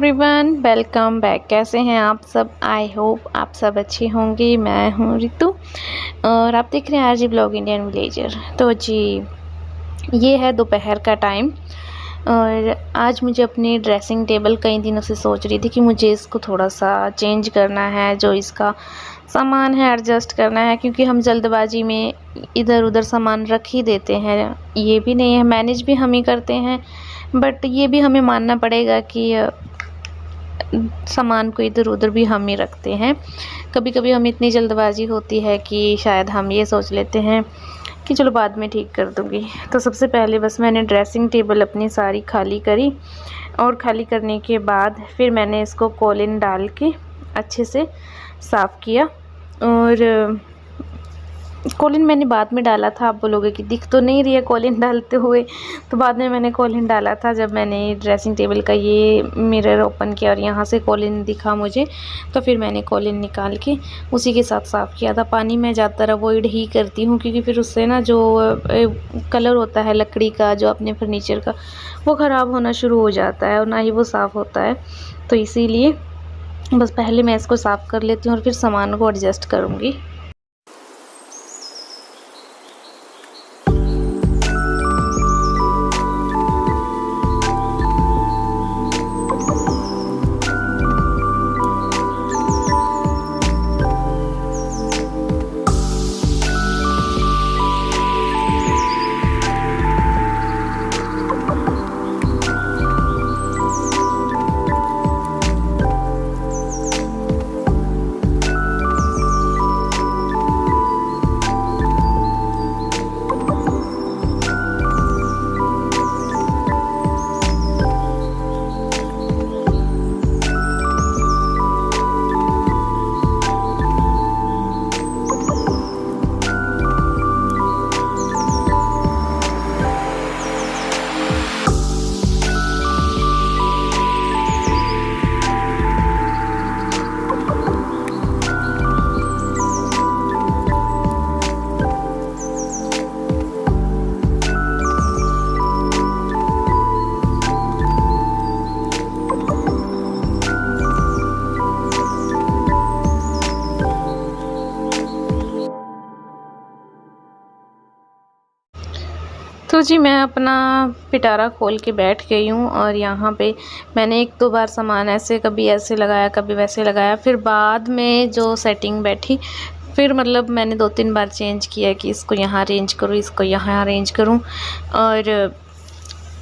Everyone, welcome back. कैसे हैं आप सब? आई होप आप सब अच्छे होंगे। मैं हूं रितु और आप देख रहे हैं आरजी ब्लॉग इंडियन विलेजर। तो जी, ये है दोपहर का टाइम और आज मुझे अपनी ड्रेसिंग टेबल कई दिनों से सोच रही थी कि मुझे इसको थोड़ा सा चेंज करना है, जो इसका सामान है एडजस्ट करना है, क्योंकि हम जल्दबाजी में इधर उधर सामान रख ही देते हैं। ये भी नहीं है, मैनेज भी हम ही करते हैं, बट ये भी हमें मानना पड़ेगा कि सामान को इधर उधर भी हम ही रखते हैं। कभी कभी हम इतनी जल्दबाजी होती है कि शायद हम ये सोच लेते हैं कि चलो बाद में ठीक कर दूँगी। तो सबसे पहले बस मैंने ड्रेसिंग टेबल अपनी सारी खाली करी और खाली करने के बाद फिर मैंने इसको कॉलिन डाल के अच्छे से साफ़ किया। और कॉलिन मैंने बाद में डाला था। आप बोलोगे कि दिख तो नहीं रही है कॉलिन डालते हुए, तो बाद में मैंने कॉलिन डाला था जब मैंने ड्रेसिंग टेबल का ये मिरर ओपन किया और यहाँ से कॉलिन दिखा मुझे, तो फिर मैंने कॉलिन निकाल के उसी के साथ साफ़ किया था। पानी मैं ज़्यादातर अवॉइड ही करती हूँ, क्योंकि फिर उससे ना जो कलर होता है लकड़ी का, जो अपने फर्नीचर का, वो ख़राब होना शुरू हो जाता है और ना ही वो साफ़ होता है। तो इसीलिए बस पहले मैं इसको साफ़ कर लेती हूँ और फिर सामान को एडजस्ट करूँगी। तो जी, मैं अपना पिटारा खोल के बैठ गई हूँ और यहाँ पे मैंने एक दो बार सामान ऐसे, कभी ऐसे लगाया कभी वैसे लगाया। फिर बाद में जो सेटिंग बैठी, फिर मतलब मैंने 2-3 बार चेंज किया कि इसको यहाँ अरेंज करूँ, इसको यहाँ अरेंज करूँ। और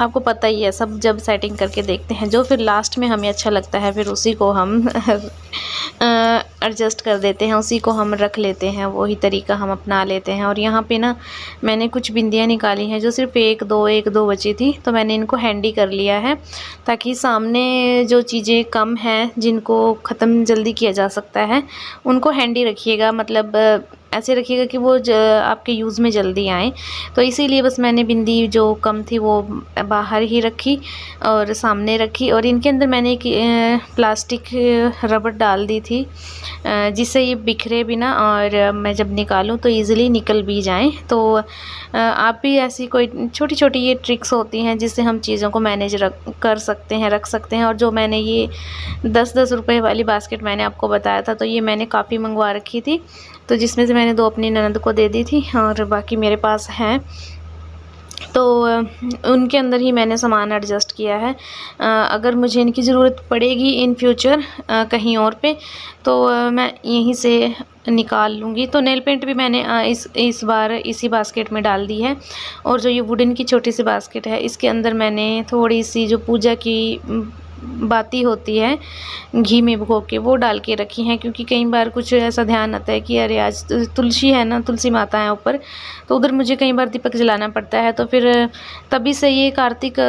आपको पता ही है, सब जब सेटिंग करके देखते हैं, जो फिर लास्ट में हमें अच्छा लगता है फिर उसी को हम एडजस्ट कर देते हैं, उसी को हम रख लेते हैं, वही तरीका हम अपना लेते हैं। और यहाँ पे ना मैंने कुछ बिंदियाँ निकाली हैं जो सिर्फ एक दो बची थी, तो मैंने इनको हैंडी कर लिया है, ताकि सामने जो चीज़ें कम हैं जिनको ख़त्म जल्दी किया जा सकता है उनको हैंडी रखिएगा। मतलब ऐसे रखिएगा कि वो आपके यूज़ में जल्दी आए। तो इसीलिए बस मैंने बिंदी जो कम थी वो बाहर ही रखी और सामने रखी। और इनके अंदर मैंने एक प्लास्टिक रबड़ डाल दी थी, जिससे ये बिखरे भी ना और मैं जब निकालूं तो इजीली निकल भी जाएं। तो आप भी ऐसी कोई छोटी छोटी ये ट्रिक्स होती हैं जिससे हम चीज़ों को मैनेज कर सकते हैं, रख सकते हैं। और जो मैंने ये 10-10 रुपये वाली बास्केट मैंने आपको बताया था, तो ये मैंने काफ़ी मंगवा रखी थी, तो जिसमें से मैंने 2 अपनी ननद को दे दी थी और बाकी मेरे पास हैं। तो उनके अंदर ही मैंने सामान एडजस्ट किया है। अगर मुझे इनकी ज़रूरत पड़ेगी इन फ्यूचर कहीं और पे, तो मैं यहीं से निकाल लूँगी। तो नेल पेंट भी मैंने इस बार इसी बास्केट में डाल दी है। और जो ये वुडन की छोटी सी बास्केट है, इसके अंदर मैंने थोड़ी सी जो पूजा की बाती होती है घी में भिगो के, वो डाल के रखी हैं, क्योंकि कई बार कुछ ऐसा ध्यान आता है कि अरे आज तुलसी है ना, तुलसी माता है ऊपर, तो उधर मुझे कई बार दीपक जलाना पड़ता है। तो फिर तभी से ये कार्तिक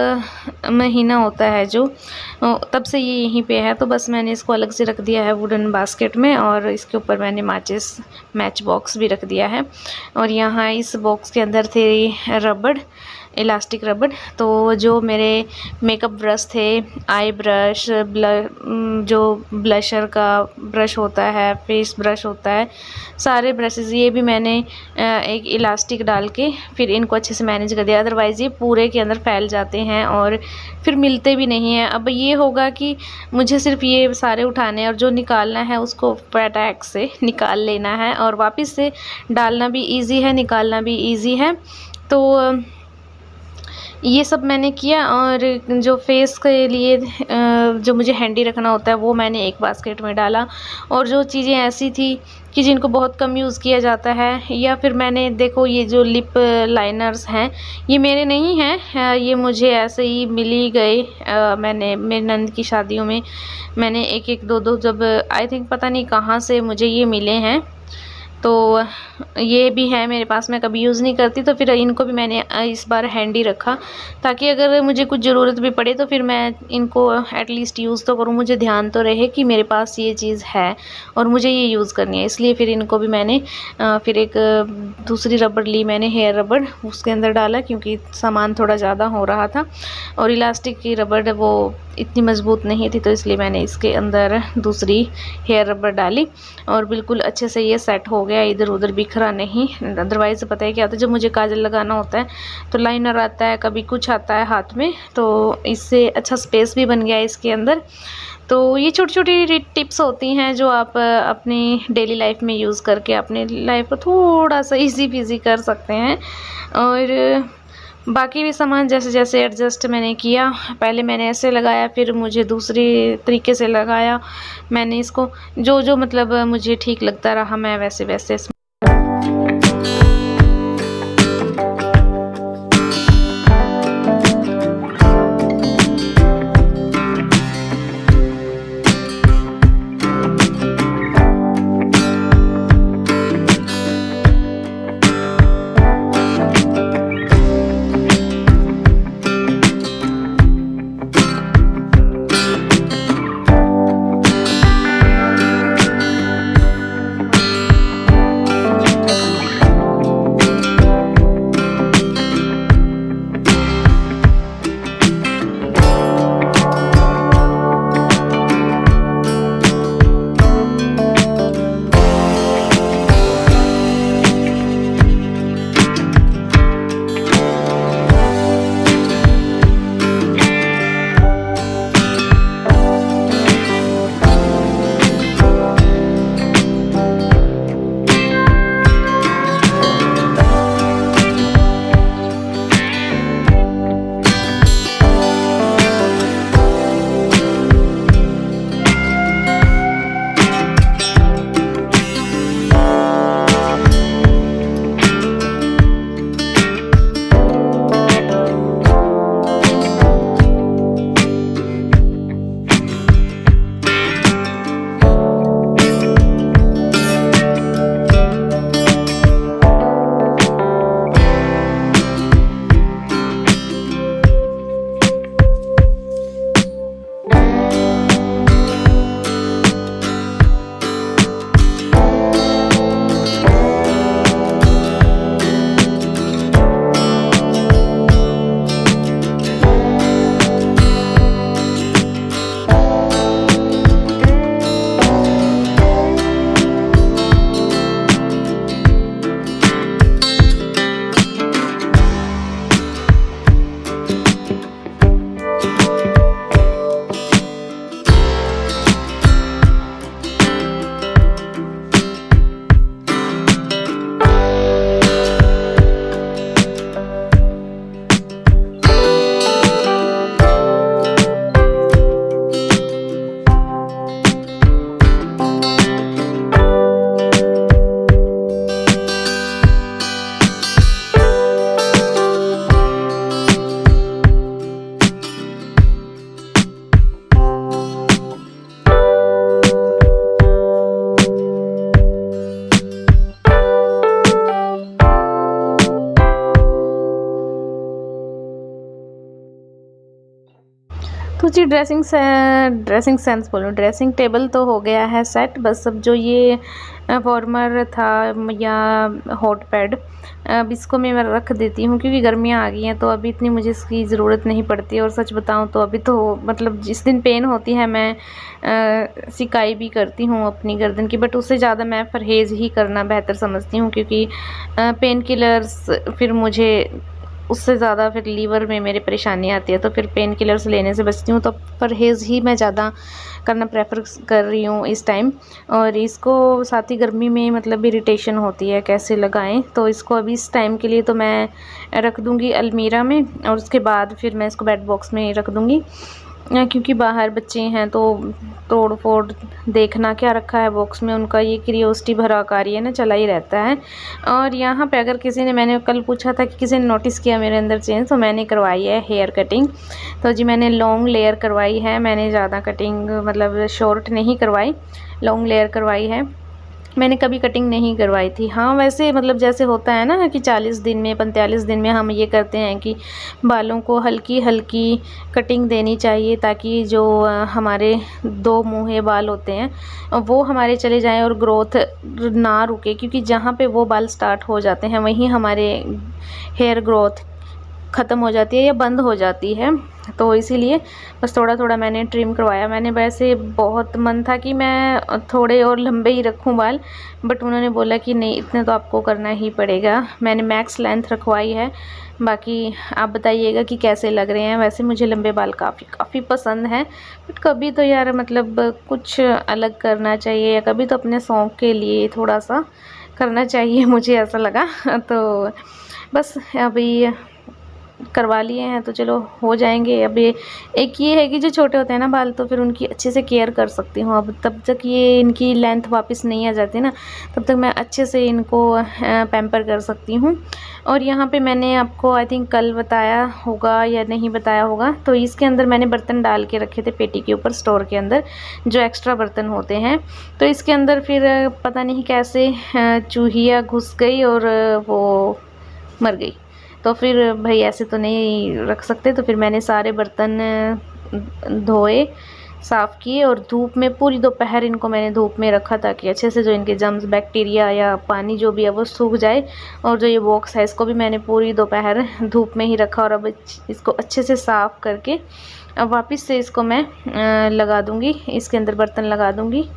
महीना होता है जो, तब से ये यहीं पे है। तो बस मैंने इसको अलग से रख दिया है वुडन बास्केट में, और इसके ऊपर मैंने माचिस मैच बॉक्स भी रख दिया है। और यहाँ इस बॉक्स के अंदर थे रबड़, इलास्टिक रबड़। तो जो मेरे मेकअप ब्रश थे, आई ब्रश, जो ब्लशर का ब्रश होता है, फेस ब्रश होता है, सारे ब्रशेस ये भी मैंने एक इलास्टिक डाल के फिर इनको अच्छे से मैनेज कर दिया, अदरवाइज़ ये पूरे के अंदर फैल जाते हैं और फिर मिलते भी नहीं हैं। अब ये होगा कि मुझे सिर्फ ये सारे उठाने हैं और जो निकालना है उसको फटाक से निकाल लेना है, और वापस से डालना भी ईजी है, निकालना भी ईजी है। तो ये सब मैंने किया। और जो फेस के लिए जो मुझे हैंडी रखना होता है वो मैंने एक बास्केट में डाला, और जो चीज़ें ऐसी थी कि जिनको बहुत कम यूज़ किया जाता है, या फिर मैंने देखो ये जो लिप लाइनर्स हैं ये मेरे नहीं हैं, ये मुझे ऐसे ही मिल ही गए। मैंने मेरी नंद की शादियों में मैंने एक एक दो दो, जब आई थिंक पता नहीं कहाँ से मुझे ये मिले हैं, तो ये भी है मेरे पास, मैं कभी यूज़ नहीं करती, तो फिर इनको भी मैंने इस बार हैंडी रखा, ताकि अगर मुझे कुछ ज़रूरत भी पड़े तो फिर मैं इनको एटलीस्ट यूज़ तो करूँ, मुझे ध्यान तो रहे कि मेरे पास ये चीज़ है और मुझे ये यूज़ करनी है। इसलिए फिर इनको भी मैंने फिर एक दूसरी रबड़ ली मैंने, हेयर रबड़, उसके अंदर डाला, क्योंकि सामान थोड़ा ज़्यादा हो रहा था और इलास्टिक की रबड़ वो इतनी मज़बूत नहीं थी, तो इसलिए मैंने इसके अंदर दूसरी हेयर रबड़ डाली और बिल्कुल अच्छे से ये सेट हो गया, इधर उधर बिखरा नहीं। अदरवाइज़ पता है क्या होता है, जब मुझे काजल लगाना होता है तो लाइनर आता है, कभी कुछ आता है हाथ में, तो इससे अच्छा स्पेस भी बन गया है इसके अंदर। तो ये छोटी छोटी टिप्स होती हैं जो आप अपनी डेली लाइफ में यूज़ करके अपने लाइफ को थोड़ा सा इजी पीजी कर सकते हैं। और बाकी भी सामान जैसे जैसे एडजस्ट मैंने किया, पहले मैंने ऐसे लगाया, फिर मुझे दूसरी तरीके से लगाया, मैंने इसको जो जो मतलब मुझे ठीक लगता रहा मैं वैसे वैसे जी ड्रेसिंग सेंस बोलूँ, ड्रेसिंग टेबल तो हो गया है सेट। बस अब जो ये वार्मर था या हॉट पैड, अब इसको मैं रख देती हूँ क्योंकि गर्मियाँ आ गई हैं तो अभी इतनी मुझे इसकी ज़रूरत नहीं पड़ती। और सच बताऊँ तो अभी तो मतलब जिस दिन पेन होती है मैं सिकाई भी करती हूँ अपनी गर्दन की, बट उससे ज़्यादा मैं परहेज़ ही करना बेहतर समझती हूँ क्योंकि पेन किलर्स फिर मुझे उससे ज़्यादा फिर लीवर में मेरे परेशानी आती है, तो फिर पेन किलर्स लेने से बचती हूँ। तो परहेज़ ही मैं ज़्यादा करना प्रेफर कर रही हूँ इस टाइम। और इसको साथ ही गर्मी में मतलब इरिटेशन होती है कैसे लगाएं, तो इसको अभी इस टाइम के लिए तो मैं रख दूँगी अलमीरा में और उसके बाद फिर मैं इसको बेड बॉक्स में रख दूँगी क्योंकि बाहर बच्चे हैं तो तोड़ फोड़ देखना क्या रखा है बॉक्स में, उनका ये क्यूरियोसिटी भरा कार्य ना चला ही रहता है। और यहाँ पे अगर किसी ने, मैंने कल पूछा था कि किसी ने नोटिस किया मेरे अंदर चेंज, तो मैंने करवाई है हेयर कटिंग। तो जी मैंने लॉन्ग लेयर करवाई है, मैंने ज़्यादा कटिंग मतलब शॉर्ट नहीं करवाई, लॉन्ग लेयर करवाई है। मैंने कभी कटिंग नहीं करवाई थी। हाँ वैसे मतलब जैसे होता है ना कि 40 दिन में 45 दिन में हम ये करते हैं कि बालों को हल्की हल्की कटिंग देनी चाहिए ताकि जो हमारे दो मुँहे बाल होते हैं वो हमारे चले जाएं और ग्रोथ ना रुके, क्योंकि जहाँ पे वो बाल स्टार्ट हो जाते हैं वहीं हमारे हेयर ग्रोथ ख़त्म हो जाती है या बंद हो जाती है। तो इसीलिए बस थोड़ा थोड़ा मैंने ट्रिम करवाया। मैंने वैसे बहुत मन था कि मैं थोड़े और लंबे ही रखूं बाल, बट उन्होंने बोला कि नहीं इतने तो आपको करना ही पड़ेगा। मैंने मैक्स लेंथ रखवाई है, बाकी आप बताइएगा कि कैसे लग रहे हैं। वैसे मुझे लंबे बाल काफ़ी पसंद हैं, बट कभी तो यार मतलब कुछ अलग करना चाहिए या कभी तो अपने शौक़ के लिए थोड़ा सा करना चाहिए, मुझे ऐसा लगा। तो बस अभी करवा लिए हैं तो चलो हो जाएंगे। अब ये एक ये है कि जो छोटे होते हैं ना बाल, तो फिर उनकी अच्छे से केयर कर सकती हूँ। अब तब तक ये इनकी लेंथ वापस नहीं आ जाती ना, तब तक मैं अच्छे से इनको पैम्पर कर सकती हूँ। और यहाँ पे मैंने आपको आई थिंक कल बताया होगा या नहीं बताया होगा, तो इसके अंदर मैंने बर्तन डाल के रखे थे पेटी के ऊपर स्टोर के अंदर, जो एक्स्ट्रा बर्तन होते हैं। तो इसके अंदर फिर पता नहीं कैसे चूहिया घुस गई और वो मर गई। तो फिर भाई ऐसे तो नहीं रख सकते, तो फिर मैंने सारे बर्तन धोए, साफ़ किए और धूप में पूरी दोपहर इनको मैंने धूप में रखा ताकि अच्छे से जो इनके जम्स बैक्टीरिया या पानी जो भी है वो सूख जाए। और जो ये बॉक्स है इसको भी मैंने पूरी दोपहर धूप में ही रखा और अब इसको अच्छे से साफ़ करके अब वापस से इसको मैं लगा दूँगी, इसके अंदर बर्तन लगा दूँगी।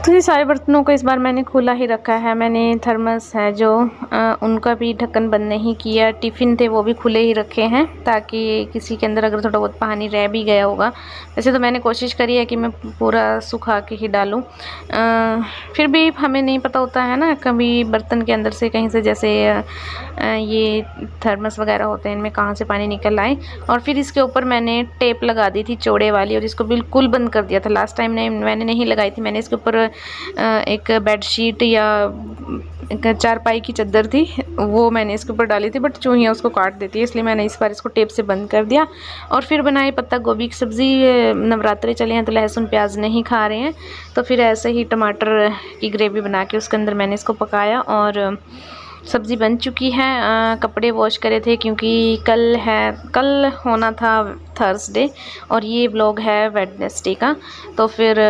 तो ये सारे बर्तनों को इस बार मैंने खुला ही रखा है। मैंने थर्मस है जो उनका भी ढक्कन बंद नहीं किया, टिफ़िन थे वो भी खुले ही रखे हैं ताकि किसी के अंदर अगर थोड़ा बहुत पानी रह भी गया होगा। वैसे तो मैंने कोशिश करी है कि मैं पूरा सुखा के ही डालूं, फिर भी हमें नहीं पता होता है ना, कभी बर्तन के अंदर से कहीं से जैसे ये थर्मस वगैरह होते हैं इनमें कहाँ से पानी निकल आए। और फिर इसके ऊपर मैंने टेप लगा दी थी चौड़े वाली और इसको बिल्कुल बंद कर दिया था। लास्ट टाइम मैंने नहीं लगाई थी, मैंने इसके ऊपर एक बेडशीट या एक चारपाई की चादर थी वो मैंने इसके ऊपर डाली थी, बट चूहियाँ उसको काट देती है, इसलिए मैंने इस बार इसको टेप से बंद कर दिया। और फिर बनाई पत्ता गोभी की सब्ज़ी। नवरात्रे चले हैं तो लहसुन प्याज नहीं खा रहे हैं, तो फिर ऐसे ही टमाटर की ग्रेवी बना के उसके अंदर मैंने इसको पकाया और सब्ज़ी बन चुकी है। कपड़े वॉश करे थे क्योंकि कल होना था थर्सडे और ये व्लॉग है वेडनेसडे का, तो फिर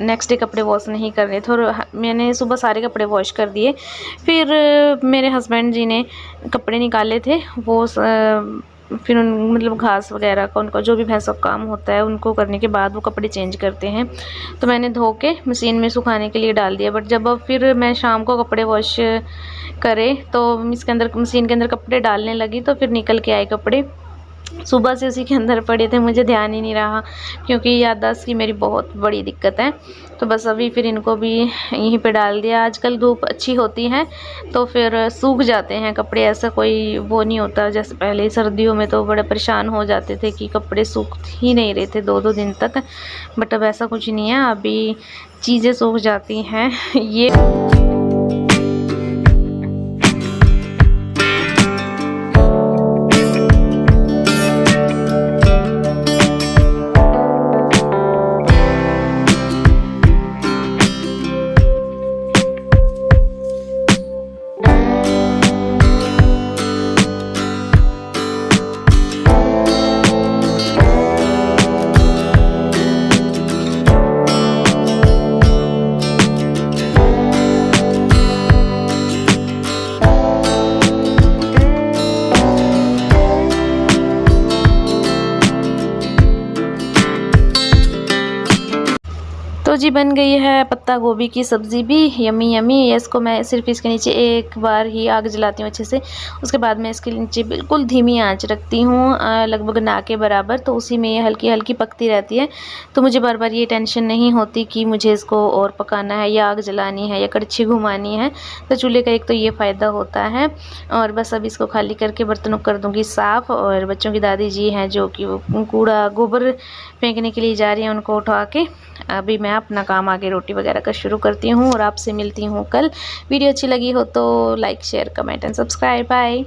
नेक्स्ट डे कपड़े वॉश नहीं कर रहे थे और मैंने सुबह सारे कपड़े वॉश कर दिए। फिर मेरे हस्बैंड जी ने कपड़े निकाले थे, वो फिर मतलब घास वगैरह का उनका जो भी भैंसों का काम होता है उनको करने के बाद वो कपड़े चेंज करते हैं, तो मैंने धो के मशीन में सुखाने के लिए डाल दिया। बट जब अब फिर मैं शाम को कपड़े वॉश करे तो इसके अंदर मशीन के अंदर कपड़े डालने लगी तो फिर निकल के आए कपड़े। सुबह से उसी के अंदर पड़े थे, मुझे ध्यान ही नहीं रहा क्योंकि याददाश्त की मेरी बहुत बड़ी दिक्कत है। तो बस अभी फिर इनको भी यहीं पे डाल दिया। आजकल धूप अच्छी होती है तो फिर सूख जाते हैं कपड़े, ऐसा कोई वो नहीं होता जैसे पहले सर्दियों में तो बड़े परेशान हो जाते थे कि कपड़े सूख ही नहीं रहे थे 2-2 दिन तक। बट अब ऐसा कुछ नहीं है, अभी चीज़ें सूख जाती हैं। ये तो जी बन गई है पत्ता गोभी की सब्ज़ी भी यमी यमी। इसको मैं सिर्फ इसके नीचे एक बार ही आग जलाती हूँ अच्छे से, उसके बाद मैं इसके नीचे बिल्कुल धीमी आंच रखती हूँ, लगभग ना के बराबर, तो उसी में ये हल्की हल्की पकती रहती है। तो मुझे बार बार ये टेंशन नहीं होती कि मुझे इसको और पकाना है या आग जलानी है या कड़छी घुमानी है। तो चूल्हे का एक तो ये फ़ायदा होता है। और बस अब इसको खाली करके बर्तनों कर दूँगी साफ़, और बच्चों की दादी जी हैं जो कि वो कूड़ा गोबर फेंकने के लिए जा रही हैं, उनको उठा के अभी मैं अपना काम आगे रोटी वगैरह का शुरू करती हूँ। और आपसे मिलती हूँ कल। वीडियो अच्छी लगी हो तो like share comment and subscribe. Bye.